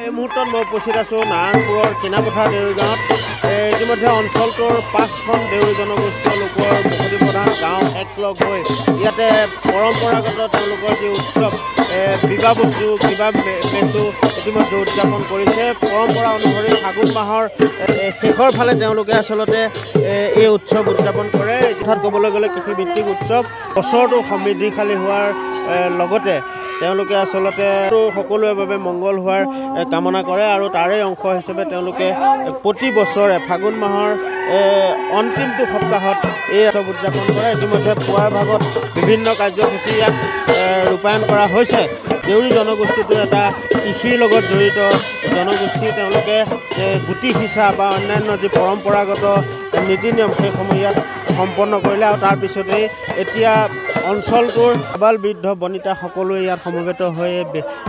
এই মুহূৰ্তত মই উপস্থিত আছোঁ নাৰায়ণপুৰৰ কিনাপথাৰ দেউৰী গাঁৱত। ইতিমধ্যে অঞ্চলটোৰ 5খন দেউৰী জনগোষ্ঠীয় লোকৰ বসতি প্ৰধান গাঁও একলগ হৈ ইয়াতে পৰম্পৰাগত তেওঁলোকৰ যি উৎসৱ বিবাহ বসু বিবাহ মেচু ইতিমধ্যে উদযাপন কৰিছে। পৰম্পৰা অনুসৰি ফাগুন মাহৰ শেষৰ ফালে তেওঁলোকে আচলতে এই উৎসৱ উদযাপন কৰে। অৰ্থাৎ ক'বলৈ গ'লে কৃষিভিত্তিক উৎসৱ বছৰটো সমৃদ্ধিশালী হোৱাৰ লগতে তেওঁলোকে আচলতে সকলোৰে বাবে মংগল হোৱাৰ কামনা কৰে আৰু তাৰে অংশ হিচাপে তেওঁলোকে প্ৰতি বছৰে ফাগুন মাহৰ অন্তিমটো সপ্তাহত এই উৎসৱ উদযাপন কৰে। ইতিমধ্যে পুৱাৰ ভাগত বিভিন্ন কাৰ্যসূচী ইয়াত ৰূপায়ণ কৰা হৈছে। দেউৰী জনগোষ্ঠীটো এটা কৃষিৰ লগত জড়িত জনগোষ্ঠী। তেওঁলোকে গুটি সিঁচা বা অন্যান্য যি পৰম্পৰাগত নীতি নিয়ম সেইসমূহ ইয়াত সম্পন্ন কৰিলে আৰু তাৰপিছতেই এতিয়া অঞ্চলটোৰ আবাল বৃদ্ধ বনিতা সকলোৱে ইয়াত সমবেত হৈ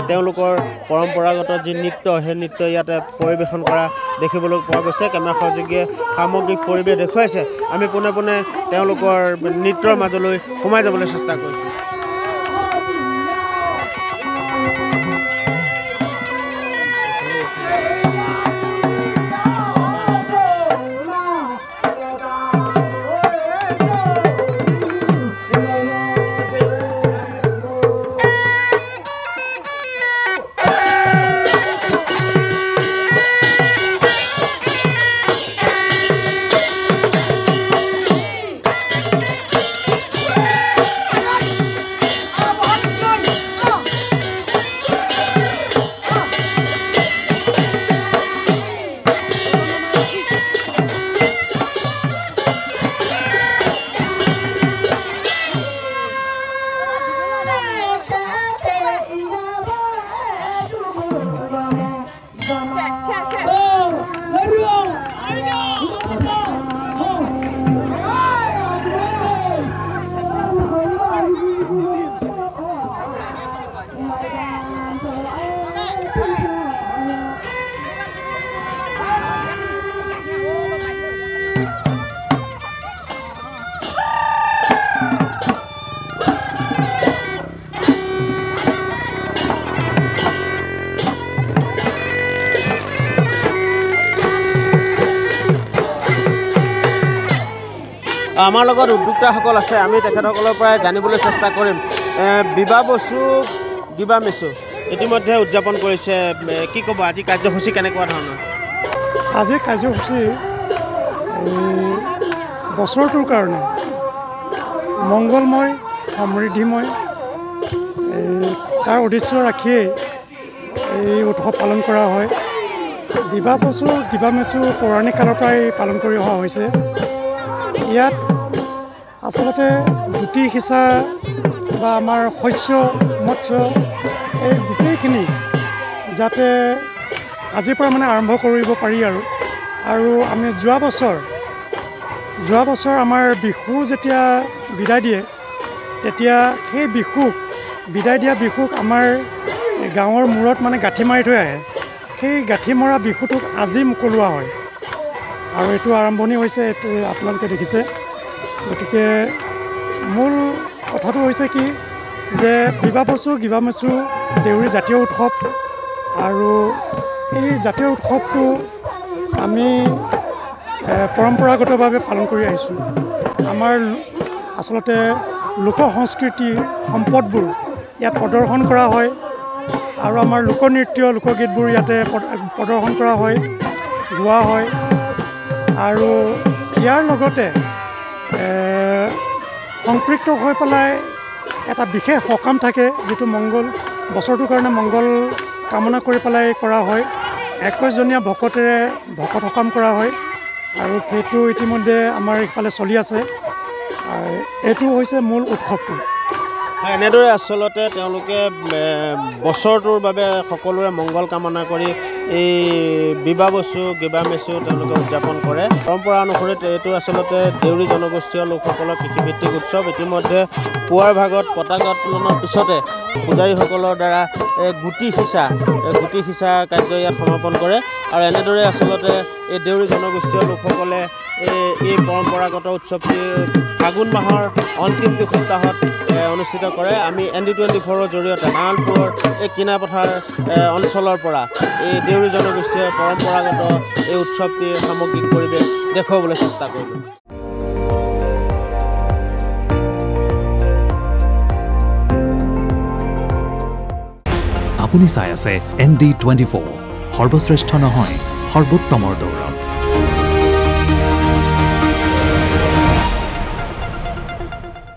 তেওঁলোকৰ পৰম্পৰাগত যি নৃত্য সেই নৃত্য ইয়াতে পৰিৱেশন কৰা দেখিবলৈ পোৱা গৈছে। কেমেৰা সহযোগীয়ে সামগ্ৰিক পৰিৱেশ দেখুৱাইছে। আমি পোনে পোনে তেওঁলোকৰ নৃত্যৰ মাজলৈ সোমাই যাবলৈ চেষ্টা কৰিছোঁ। আমাৰ লগত উদ্যোক্তাসকল আছে। আমি তেখেতসকলৰ পৰাই জানিবলৈ চেষ্টা কৰিম। বিবাহ বসু বিবাহ মেচু ইতিমধ্যে উদযাপন কৰিছে। কি ক'ব আজি কাৰ্যসূচী কেনেকুৱা ধৰণৰ? আজিৰ কাৰ্যসূচী বছৰটোৰ কাৰণে মংগলময় সমৃদ্ধিময় তাৰ উদ্দেশ্য ৰাখিয়েই এই উৎসৱ পালন কৰা হয়। বিবাহ বসু বিবাহ মেচু পৌৰাণিক কালৰ পৰাই পালন কৰি অহা হৈছে। ইয়াত আচলতে গুটি সিঁচা বা আমাৰ শস্য মৎস্য এই গোটেইখিনি যাতে আজিৰ পৰা মানে আৰম্ভ কৰিব পাৰি আৰু আমি যোৱা বছৰ আমাৰ বিহু যেতিয়া বিদায় দিয়ে তেতিয়া সেই বিদায় দিয়া বিহুক আমাৰ গাঁৱৰ মূৰত মানে গাঁঠি মাৰি থৈ আহে। সেই গাঁঠি মৰা বিহুটোক আজি মুকলোৱা হয় আৰু এইটো আৰম্ভণি হৈছে। এইটো আপোনালোকে দেখিছে। গতিকে মূল কথাটো হৈছে কি যে বিবাহ বসু বিবাহ মেচু দেউৰী জাতীয় উৎসৱ আৰু এই জাতীয় উৎসৱটো আমি পৰম্পৰাগতভাৱে পালন কৰি আহিছোঁ। আমাৰ আচলতে লোক সংস্কৃতিৰ সম্পদবোৰ ইয়াত প্ৰদৰ্শন কৰা হয় আৰু আমাৰ লোকনৃত্য লোকগীতবোৰ ইয়াতে প্ৰদৰ্শন কৰা হয়, গোৱা হয় আৰু ইয়াৰ লগতে সম্পৃক্ত হৈ পেলাই এটা বিশেষ সকাম থাকে যিটো বছৰটোৰ কাৰণে মংগল কামনা কৰি পেলাই কৰা হয়। 21জনীয়া ভকতেৰে ভকত সকাম কৰা হয় আৰু সেইটো ইতিমধ্যে আমাৰ ইফালে চলি আছে। এইটো হৈছে মূল উৎসৱটো। এনেদৰে আচলতে তেওঁলোকে বছৰটোৰ বাবে সকলোৰে মংগল কামনা কৰি এই বিবাহবচু গিবামেচু তেওঁলোকে উদযাপন কৰে। পৰম্পৰা অনুসৰি এইটো আচলতে দেউৰী জনগোষ্ঠীয় লোকসকলৰ কৃষিভিত্তিক উৎসৱ। ইতিমধ্যে পুৱাৰ ভাগত পতাকা উত্তোলনৰ পিছতে পূজাৰীসকলৰ দ্বাৰা গুটি সিঁচা কাৰ্য ইয়াত সমাপন কৰে। আৰু এনেদৰে আচলতে এই দেউৰী জনগোষ্ঠীয় লোকসকলে এই পৰম্পৰাগত উৎসৱটি ফাগুন মাহৰ অন্তিমটো সপ্তাহত অনুষ্ঠিত কৰে। আমি ND24ৰ জৰিয়তে নাৰায়ণপুৰৰ এই কিনাপথাৰ অঞ্চলৰ পৰা এই দেউৰী জনগোষ্ঠীয় পৰম্পৰাগত এই উৎসৱটিৰ সামগ্ৰিক পৰিৱেশ দেখুৱাবলৈ চেষ্টা কৰিলোঁ। আপুনি চাই আছে ND24, সৰ্বশ্ৰেষ্ঠ নহয় সৰ্বোত্তমৰ দৌৰ।